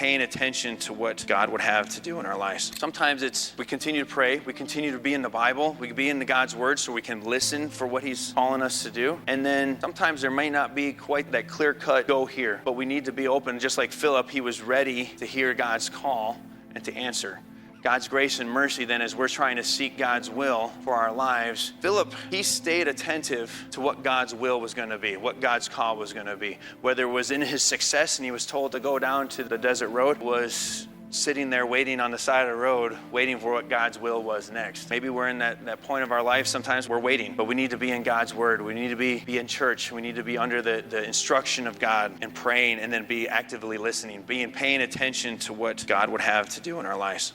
paying attention to what God would have to do in our lives. Sometimes it's we continue to pray, we continue to be in the Bible, we can be in the God's word so we can listen for what he's calling us to do. And then sometimes there may not be quite that clear cut go here, but we need to be open. Just like Philip, he was ready to hear God's call and to answer. God's grace and mercy then, as we're trying to seek God's will for our lives, Philip, he stayed attentive to what God's will was going to be, what God's call was going to be. Whether it was in his success and he was told to go down to the desert road, was sitting there waiting on the side of the road, waiting for what God's will was next. Maybe we're in that point of our life, sometimes we're waiting, but we need to be in God's word. We need to be in church. We need to be under the instruction of God and praying, and then be actively listening, paying attention to what God would have to do in our lives.